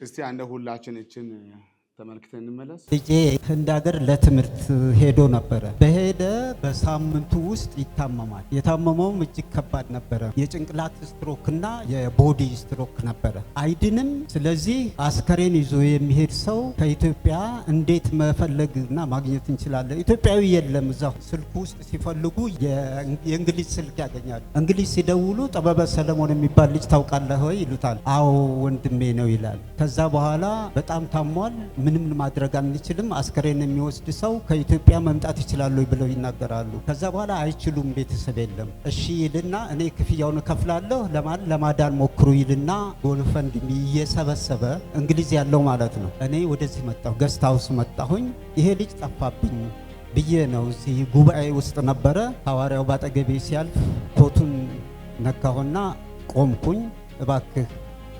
እስቲ አንደ ሁላችን እችን ተመልክተን እንመለስ። ልጄ ህንድ ሀገር ለትምህርት ሄዶ ነበረ። በሄደ በሳምንቱ ውስጥ ይታመማል። የታመመውም እጅግ ከባድ ነበረ። የጭንቅላት ስትሮክና የቦዲ ስትሮክ ነበረ። አይድንም። ስለዚህ አስከሬን ይዞ የሚሄድ ሰው ከኢትዮጵያ እንዴት መፈለግና ማግኘት እንችላለን? ኢትዮጵያዊ የለም። እዛው ስልኩ ውስጥ ሲፈልጉ የእንግሊዝ ስልክ ያገኛሉ። እንግሊዝ ሲደውሉ ጥበበ ሰለሞን የሚባል ልጅ ታውቃለህ ወይ ይሉታል። አዎ ወንድሜ ነው ይላል። ከዛ በኋላ በጣም ታሟል፣ ምንም ማድረግ አንችልም፣ አስከሬን የሚወስድ ሰው ከኢትዮጵያ መምጣት ይችላል ብለው ይናገራሉ። ከዛ በኋላ አይችሉም፣ ቤተሰብ የለም። እሺ ይልና እኔ ክፍያውን እከፍላለሁ ለማዳን ሞክሩ ይልና ጎልፈንድ እየሰበሰበ እንግሊዝ ያለው ማለት ነው። እኔ ወደዚህ መጣሁ፣ ገስት ሃውስ መጣሁኝ። ይሄ ልጅ ጠፋብኝ ብዬ ነው። እዚህ ጉባኤ ውስጥ ነበረ። ሐዋርያው ባጠገቤ ሲያልፍ ኮቱን ነካሁና ቆምኩኝ። እባክህ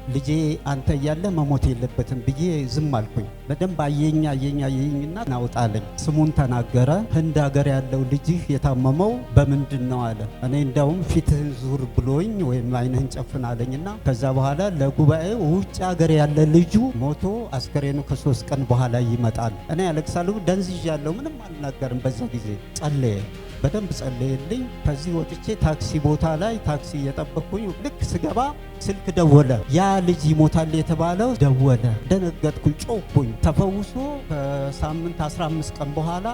ልጄ አንተ እያለ መሞት የለበትም ብዬ ዝም አልኩኝ። በደንብ አየኝና ናውጣለኝ። ስሙን ተናገረ። ህንድ ሀገር ያለው ልጅህ የታመመው በምንድን ነው አለ። እኔ እንዳውም ፊትህን ዙር ብሎኝ ወይም አይንህን ጨፍን አለኝና ከዛ በኋላ ለጉባኤው ውጭ ሀገር ያለ ልጁ ሞቶ አስከሬኑ ከ3 ቀን በኋላ ይመጣል። እኔ አለቅሳለሁ፣ ደንዝዣለሁ፣ ምንም አልናገርም። በዛ ጊዜ ጸለየ፣ በደንብ ጸለየልኝ። ከዚህ ወጥቼ ታክሲ ቦታ ላይ ታክሲ እየጠበቅኩኝ ልክ ስገባ ስልክ ደወለ። ያ ልጅ ይሞታል የተባለው ደወለ። ደነገጥኩኝ፣ ጮኩኝ። ተፈውሶ ከሳምንት 15 ቀን በኋላ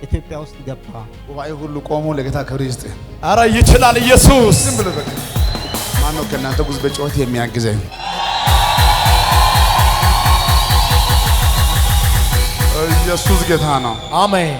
ኢትዮጵያ ውስጥ ገባ። ጉባኤ ሁሉ ቆሞ ለጌታ ክብር ይስጥ። አረ ይችላል ኢየሱስ። ዝም ብሎ በቃ ማነው ከእናንተ ጉዝ በጮት የሚያግዘኝ? ኢየሱስ ጌታ ነው። አሜን።